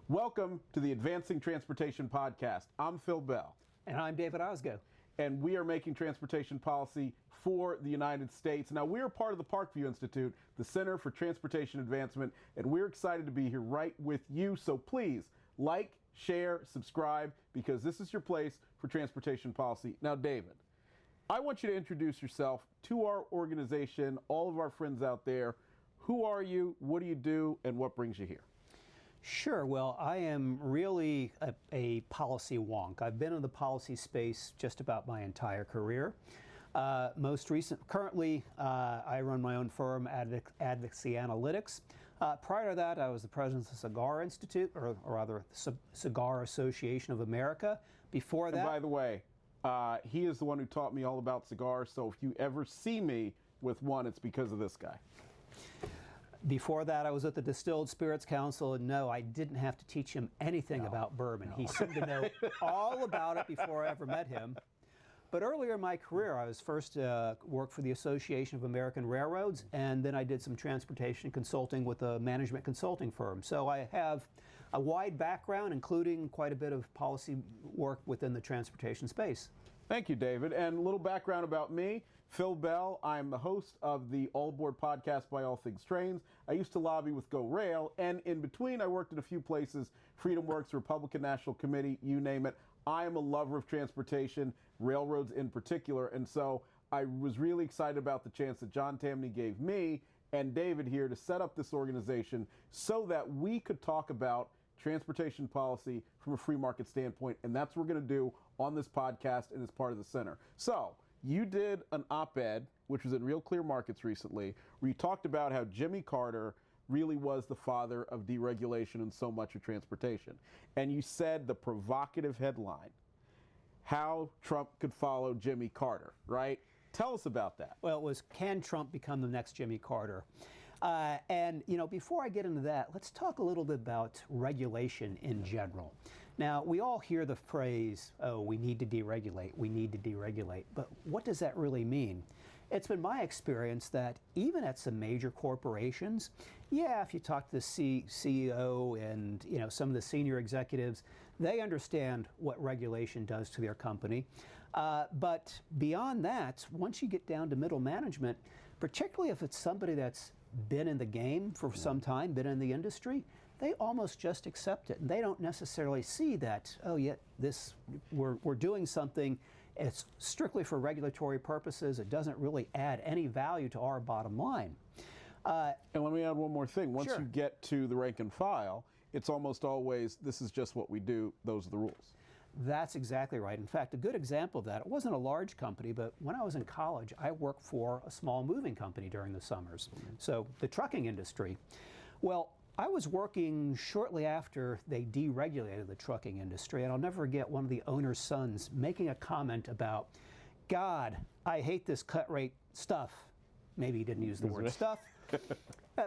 Welcome to the Advancing Transportation Podcast. I'm Phil Bell. And I'm David Osgo. And we are making transportation policy for the United States. Now, we're part of the Parkview Institute, the Center for Transportation Advancement, and we're excited to be here right with you. So please, like, share, subscribe, because this is your place for transportation policy. Now, David, I want you to introduce yourself to our organization, all of our friends out there. Who are you, what do you do, and what brings you here? Sure. Well, I am really a policy wonk. I've been in the policy space just about my entire career. Currently, I run my own firm, Advocacy Analytics. Prior to that, I was the president of the Cigar Institute, or rather, the Cigar Association of America. Before that, and by the way, he is the one who taught me all about cigars. So if you ever see me with one, it's because of this guy. Before that, I was at the Distilled Spirits Council, and no, I didn't have to teach him anything about bourbon. He seemed to know all about it before I ever met him. But earlier in my career, I was first worked for the Association of American Railroads, and then I did some transportation consulting with a management consulting firm. So I have a wide background, including quite a bit of policy work within the transportation space. Thank you, David. And a little background about me. Phil Bell. I'm the host of the All Aboard podcast by All Things Trains. I used to lobby with Go Rail, and in between I worked at a few places, Freedom Works, Republican National Committee, you name it. I am a lover of transportation, railroads in particular, and so I was really excited about the chance that John Tamney gave me and David here to set up this organization so that we could talk about transportation policy from a free market standpoint, and that's what we're going to do on this podcast and as part of the center. So, you did an op-ed, which was in Real Clear Markets recently, where you talked about how Jimmy Carter really was the father of deregulation and so much of transportation. And you said the provocative headline, how Trump could follow Jimmy Carter, right? Tell us about that. Well, it was, can Trump become the next Jimmy Carter? And, you know, before I get into that, let's talk a little bit about regulation in general. Now, we all hear the phrase, oh, we need to deregulate, we need to deregulate. But what does that really mean? It's been my experience that even at some major corporations, yeah, if you talk to the CEO and, you know, some of the senior executives, they understand what regulation does to their company. But beyond that, once you get down to middle management, particularly if it's somebody that's been in the game for some time, been in the industry, they almost just accept it. And they don't necessarily see that, oh, yeah, we're doing something, it's strictly for regulatory purposes, it doesn't really add any value to our bottom line. And let me add one more thing. Once Sure. you get to the rank and file, it's almost always, this is just what we do, those are the rules. That's exactly right. In fact, a good example of that, it wasn't a large company, but when I was in college, I worked for a small moving company during the summers. So the trucking industry. Well, I was working shortly after they deregulated the trucking industry, and I'll never forget one of the owner's sons making a comment about, God, I hate this cut rate stuff. Maybe he didn't use the word stuff.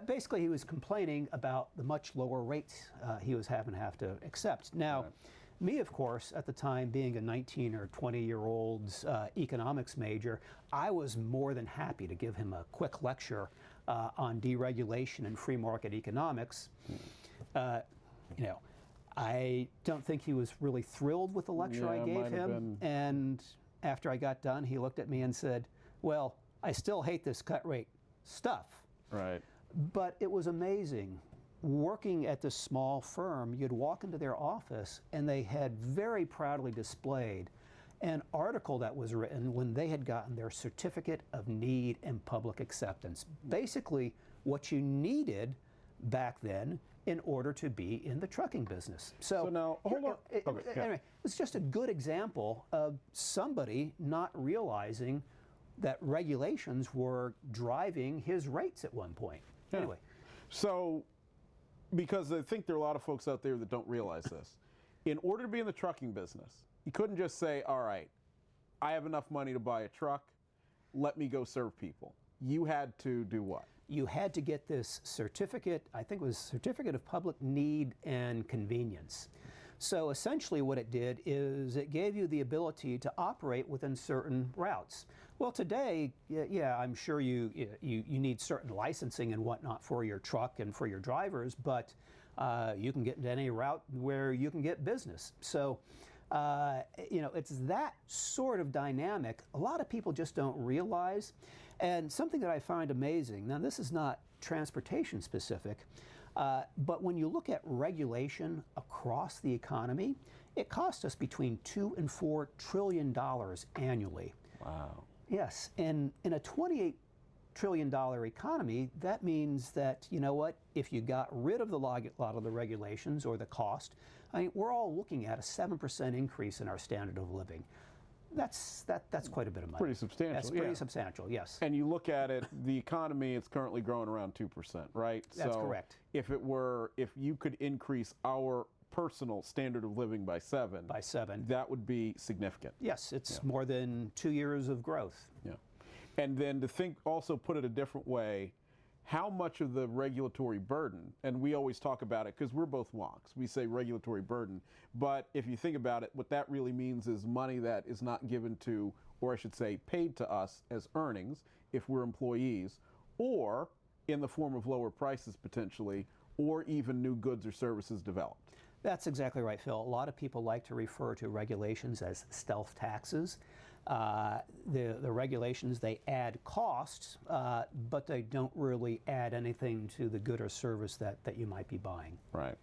Basically, he was complaining about the much lower rates he was having to have to accept. Now, right. Me, of course, at the time, being a 19 or 20-year-old economics major, I was more than happy to give him a quick lecture on deregulation and free market economics. You know, I don't think he was really thrilled with the lecture I gave him. And after I got done, he looked at me and said, well, I still hate this cut rate stuff. Right. But it was amazing. Working at this small firm, you'd walk into their office and they had very proudly displayed an article that was written when they had gotten their certificate of need and public acceptance. Basically, what you needed back then in order to be in the trucking business. So now, hold on. Anyway, it's just a good example of somebody not realizing that regulations were driving his rates at one point. Yeah. Anyway. So, because I think there are a lot of folks out there that don't realize this. In order to be in the trucking business, you couldn't just say, all right, I have enough money to buy a truck, let me go serve people. You had to do what? You had to get this certificate, I think it was Certificate of Public Need and Convenience. So essentially what it did is it gave you the ability to operate within certain routes. Well, today, yeah, I'm sure you need certain licensing and whatnot for your truck and for your drivers, but you can get into any route where you can get business. So, it's that sort of dynamic a lot of people just don't realize. And something that I find amazing, now this is not transportation specific, but when you look at regulation across the economy, it costs us between $2 and $4 trillion annually. Wow. Yes, and in a $28 trillion economy, that means that, if you got rid of a lot of the regulations or the cost, we're all looking at a 7% increase in our standard of living. That's quite a bit of money. Pretty substantial. That's pretty substantial, yes. And you look at it, the economy is currently growing around 2%, right? That's correct. If you could increase our personal standard of living by 7, that would be significant. Yes, it's more than 2 years of growth. Yeah. And then to also put it a different way, how much of the regulatory burden, and we always talk about it because we're both wonks, we say regulatory burden, but if you think about it, what that really means is money that is not given to, or I should say paid to us as earnings if we're employees, or in the form of lower prices potentially, or even new goods or services developed. That's exactly right, Phil. A lot of people like to refer to regulations as stealth taxes. The regulations, they add costs, but they don't really add anything to the good or service that you might be buying. Right.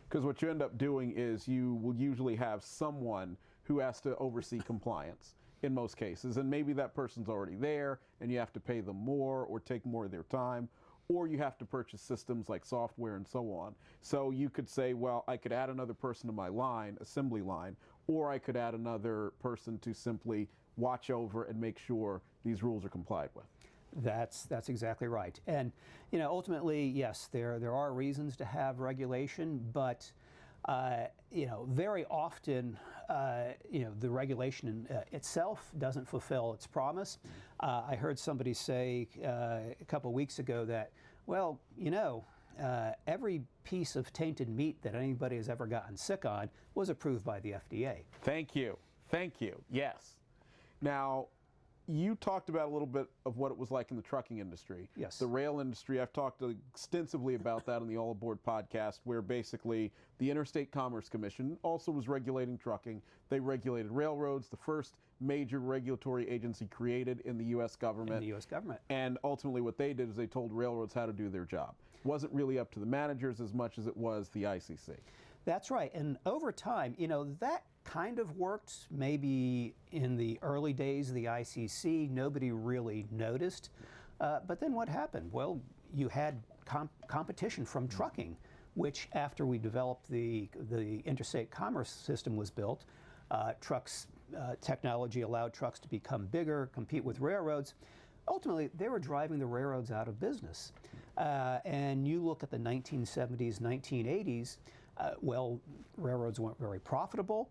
Because what you end up doing is you will usually have someone who has to oversee compliance in most cases, and maybe that person's already there and you have to pay them more or take more of their time, or you have to purchase systems like software and so on. So you could say, well, I could add another person to my assembly line, or I could add another person to simply watch over and make sure these rules are complied with. That's exactly right. And ultimately, yes, there are reasons to have regulation, but very often, the regulation itself doesn't fulfill its promise. I heard somebody say a couple of weeks ago that, well, every piece of tainted meat that anybody has ever gotten sick on was approved by the FDA. Thank you. Yes. Now, you talked about a little bit of what it was like in the trucking industry. Yes. The rail industry, I've talked extensively about that on the All Aboard podcast, where basically the Interstate Commerce Commission also was regulating trucking. They regulated railroads, the first major regulatory agency created in the U.S. government. In the U.S. government. And ultimately what they did is they told railroads how to do their job. It wasn't really up to the managers as much as it was the ICC. That's right. And over time, that kind of worked maybe in the early days of the ICC. Nobody really noticed. But then what happened? Well, you had competition from trucking, which after we developed the interstate commerce system was built, technology allowed trucks to become bigger, compete with railroads. Ultimately, they were driving the railroads out of business. And you look at the 1970s, 1980s, railroads weren't very profitable.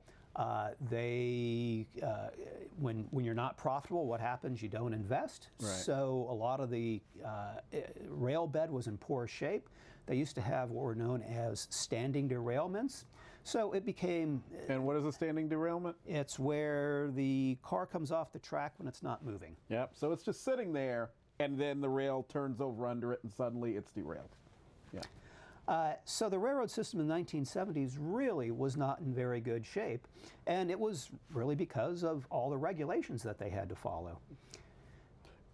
When you're not profitable, what happens? You don't invest. Right. So a lot of the rail bed was in poor shape. They used to have what were known as standing derailments. So it became... And what is a standing derailment? It's where the car comes off the track when it's not moving. Yep, so it's just sitting there, and then the rail turns over under it, and suddenly it's derailed. Yeah. So the railroad system in the 1970s really was not in very good shape, and it was really because of all the regulations that they had to follow.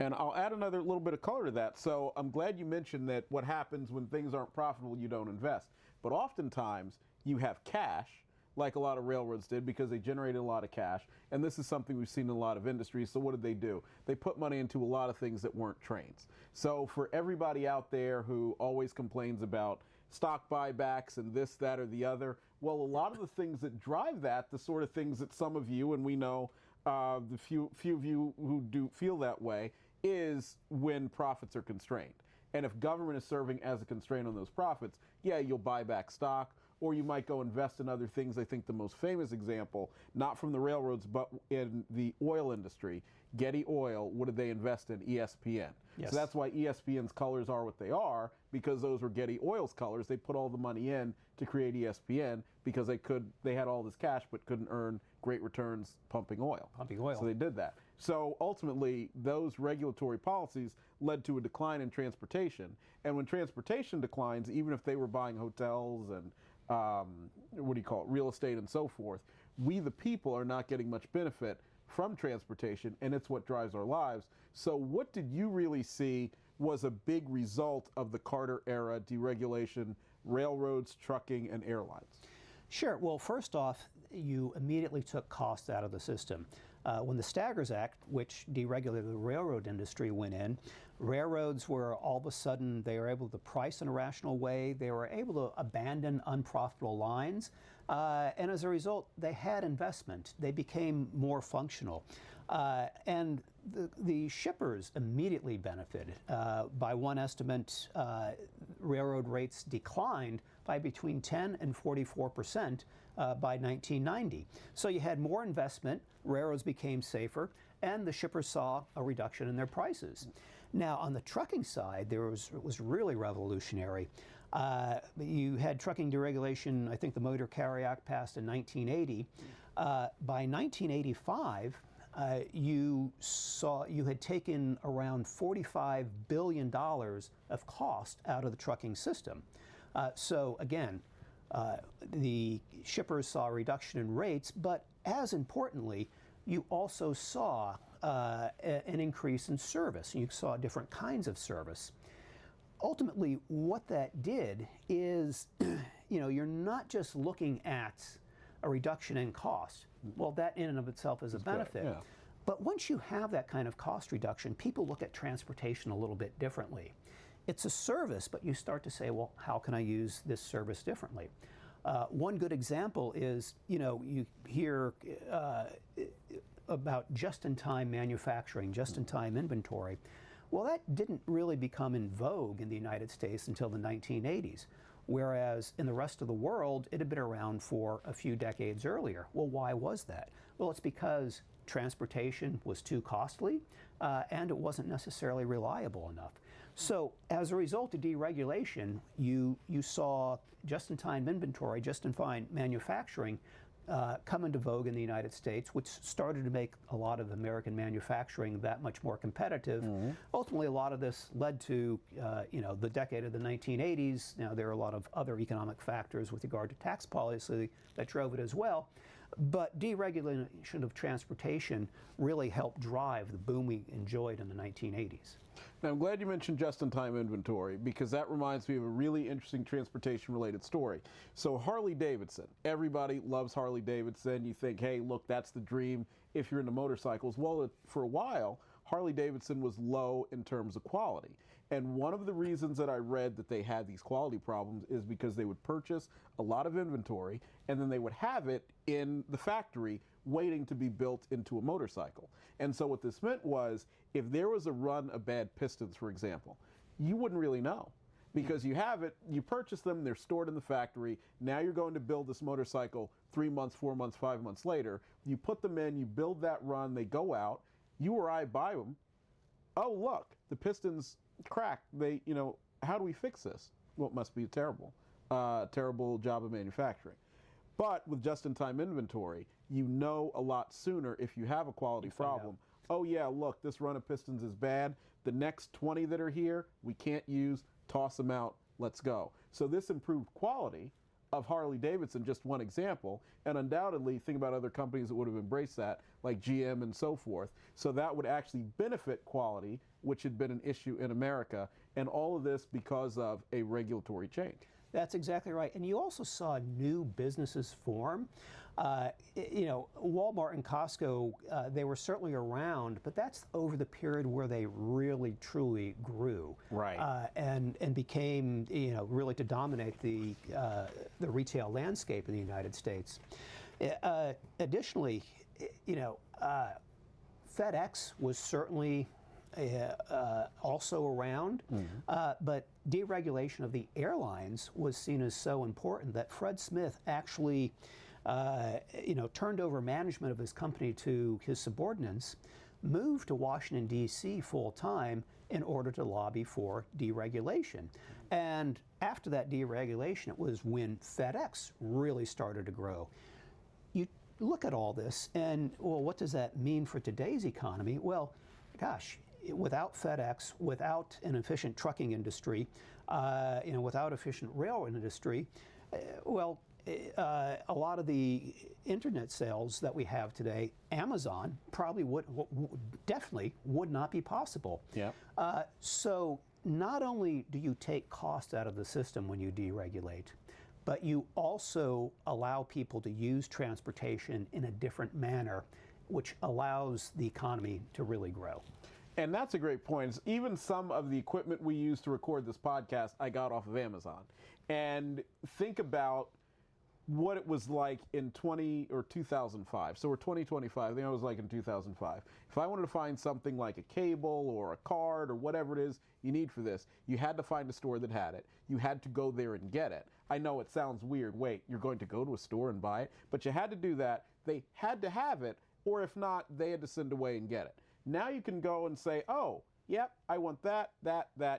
And I'll add another little bit of color to that. So I'm glad you mentioned that what happens when things aren't profitable, you don't invest. But oftentimes, you have cash, like a lot of railroads did, because they generated a lot of cash. And this is something we've seen in a lot of industries. So what did they do? They put money into a lot of things that weren't trains. So for everybody out there who always complains about stock buybacks and this, that, or the other, well, a lot of the things that drive that, the sort of things that some of you, and we know the few of you who do feel that way, is when profits are constrained. And if government is serving as a constraint on those profits, yeah, you'll buy back stock, or you might go invest in other things. I think the most famous example, not from the railroads, but in the oil industry, Getty Oil, what did they invest in? ESPN. Yes. So that's why ESPN's colors are what they are, because those were Getty Oil's colors. They put all the money in to create ESPN because they had all this cash but couldn't earn great returns pumping oil. Pumping oil. So they did that. So ultimately, those regulatory policies led to a decline in transportation. And when transportation declines, even if they were buying hotels and real estate and so forth, we the people are not getting much benefit from transportation, and it's what drives our lives. So what did you really see was a big result of the Carter era deregulation, railroads, trucking, and airlines? Sure. Well, first off, you immediately took costs out of the system. When the Staggers Act, which deregulated the railroad industry, went in, railroads were all of a sudden, they were able to price in a rational way, they were able to abandon unprofitable lines, and as a result, they had investment. They became more functional. And the shippers immediately benefited. By one estimate, railroad rates declined by between 10 and 44% by 1990. So you had more investment, railroads became safer, and the shippers saw a reduction in their prices. Now, on the trucking side, it was really revolutionary. You had trucking deregulation. I think the Motor Carrier Act passed in 1980. By 1985, you had taken around $45 billion of cost out of the trucking system. So again, the shippers saw a reduction in rates, but as importantly, you also saw an increase in service. You saw different kinds of service. Ultimately, what that did is, you're not just looking at a reduction in cost. Well, that in and of itself is a benefit. Yeah. But once you have that kind of cost reduction, people look at transportation a little bit differently. It's a service, but you start to say, well, how can I use this service differently? One good example is, you hear about just-in-time manufacturing, just-in-time inventory. Well, that didn't really become in vogue in the United States until the 1980s, whereas in the rest of the world, it had been around for a few decades earlier. Well, why was that? Well, it's because transportation was too costly, and it wasn't necessarily reliable enough. So as a result of deregulation, you saw just-in-time inventory, just-in-time manufacturing come into vogue in the United States, which started to make a lot of American manufacturing that much more competitive. Mm-hmm. Ultimately, a lot of this led to the decade of the 1980s. Now, there are a lot of other economic factors with regard to tax policy that drove it as well. But deregulation of transportation really helped drive the boom we enjoyed in the 1980s. Now, I'm glad you mentioned just-in-time inventory, because that reminds me of a really interesting transportation-related story. So Harley-Davidson, everybody loves Harley-Davidson. You think, hey, look, that's the dream if you're into motorcycles. Well, for a while, Harley-Davidson was low in terms of quality. And one of the reasons that I read that they had these quality problems is because they would purchase a lot of inventory, and then they would have it in the factory waiting to be built into a motorcycle. And so what this meant was, if there was a run of bad pistons, for example, you wouldn't really know, because you have it, you purchase them, they're stored in the factory. Now you're going to build this motorcycle 3 months, 4 months, 5 months later. You put them in, you build that run, they go out, you or I buy them. Oh, look, the pistons cracked. How do we fix this? Well, it must be a terrible job of manufacturing. But with just-in-time inventory, you know a lot sooner if you have a quality problem. Oh yeah, look, this run of pistons is bad. The next 20 that are here, we can't use, toss them out, let's go. So this improved quality of Harley-Davidson, just one example, and undoubtedly think about other companies that would have embraced that, like GM and so forth. So that would actually benefit quality, which had been an issue in America, and all of this because of a regulatory change. That's exactly right. And you also saw new businesses form. Walmart and Costco, they were certainly around, but that's over the period where they really, truly grew. Right. And became, really to dominate the retail landscape in the United States. Additionally, FedEx was certainly also around, but deregulation of the airlines was seen as so important that Fred Smith actually, turned over management of his company to his subordinates, moved to Washington, D.C. full-time in order to lobby for deregulation. And after that deregulation, it was when FedEx really started to grow. You look at all this and, well, what does that mean for today's economy? Well, gosh, without FedEx, without an efficient trucking industry, without efficient rail industry, a lot of the internet sales that we have today, Amazon probably definitely would not be possible. Yeah. So not only do you take cost out of the system when you deregulate, but you also allow people to use transportation in a different manner, which allows the economy to really grow. And that's a great point. Even some of the equipment we use to record this podcast, I got off of Amazon. And think about what it was like in 2005. So we're 2025. I think it was like in 2005. If I wanted to find something like a cable or a card or whatever it is you need for this, you had to find a store that had it. You had to go there and get it. I know it sounds weird. Wait, you're going to go to a store and buy it? But you had to do that. They had to have it, or if not, they had to send away and get it. Now you can go and say, oh, yep, I want that.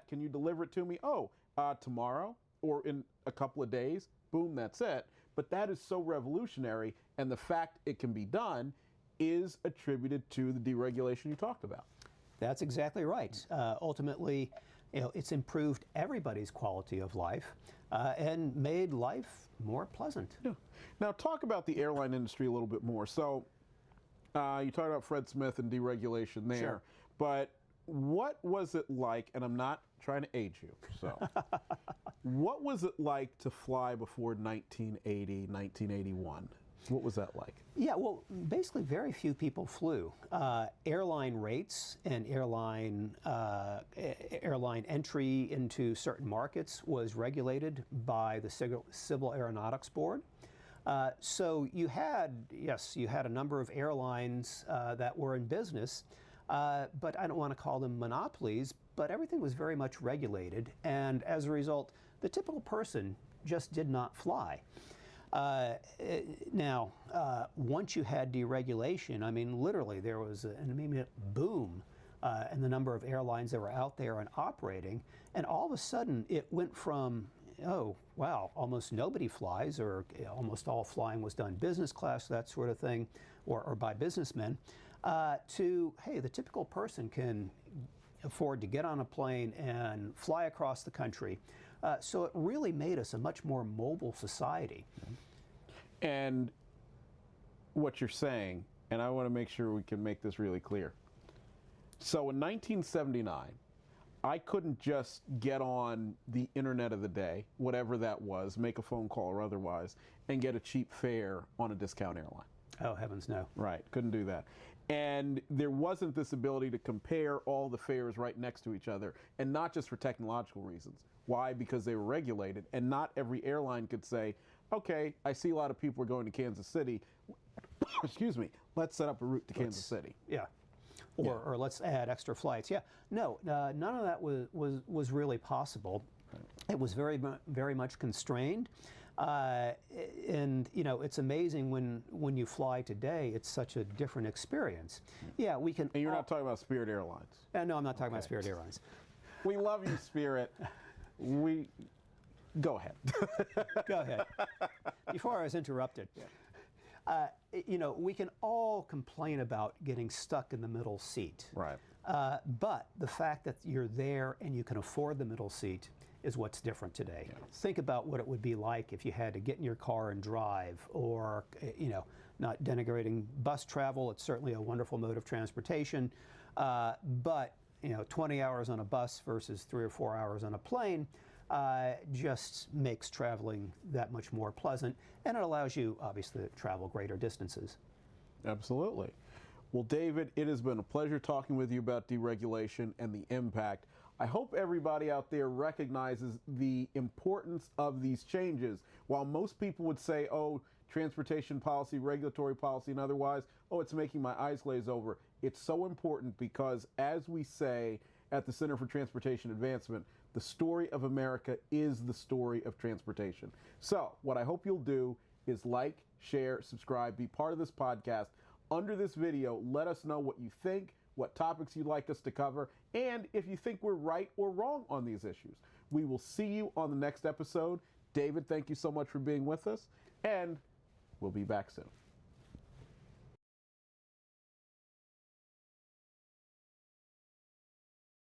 Can you deliver it to me? Oh, tomorrow or in a couple of days. Boom, that's it. But that is so revolutionary, and the fact it can be done is attributed to the deregulation you talked about. That's exactly right. Ultimately, it's improved everybody's quality of life and made life more pleasant. Yeah. Now talk about the airline industry a little bit more. So you talked about Fred Smith and deregulation there, sure. But what was it like, and I'm not trying to age you, so what was it like to fly before 1980, 1981? What was that like? Yeah, well, basically very few people flew. Airline rates and airline entry into certain markets was regulated by the Civil Aeronautics Board. So you had a number of airlines that were in business, but I don't want to call them monopolies, but everything was very much regulated, and as a result, the typical person just did not fly. Now, once you had deregulation, I mean, literally there was an immediate boom in the number of airlines that were out there and operating, and all of a sudden it went from, oh, wow, almost nobody flies, or almost all flying was done business class, that sort of thing, or by businessmen, to, hey, the typical person can afford to get on a plane and fly across the country. So it really made us a much more mobile society. And what you're saying, and I want to make sure we can make this really clear. So in 1979, I couldn't just get on the internet of the day, whatever that was, make a phone call or otherwise, and get a cheap fare on a discount airline. Oh, heavens no. Right, couldn't do that. And there wasn't this ability to compare all the fares right next to each other, and not just for technological reasons. Why? Because they were regulated, and not every airline could say, okay, I see a lot of people are going to Kansas City. Excuse me, let's set up a route to Kansas City. Yeah. Or let's add extra flights. Yeah. No, none of that was really possible. It was very much constrained. And it's amazing when you fly today, it's such a different experience. Yeah, we can. And you're not talking about Spirit Airlines. No, I'm not talking about Spirit Airlines. We love you, Spirit. Go ahead. Go ahead. Before I was interrupted. We can all complain about getting stuck in the middle seat. Right. But the fact that you're there and you can afford the middle seat is what's different today. Yeah. Think about what it would be like if you had to get in your car and drive, or, not denigrating bus travel. It's certainly a wonderful mode of transportation. But 20 hours on a bus versus 3 or 4 hours on a plane just makes traveling that much more pleasant, and it allows you, obviously, to travel greater distances. Absolutely. Well, David, it has been a pleasure talking with you about deregulation and the impact. I hope everybody out there recognizes the importance of these changes. While most people would say, oh, transportation policy, regulatory policy, and otherwise, oh, it's making my eyes glaze over. It's so important because, as we say at the Center for Transportation Advancement, the story of America is the story of transportation. So what I hope you'll do is like, share, subscribe, be part of this podcast. Under this video, let us know what you think, what topics you'd like us to cover, and if you think we're right or wrong on these issues. We will see you on the next episode. David, thank you so much for being with us, and we'll be back soon.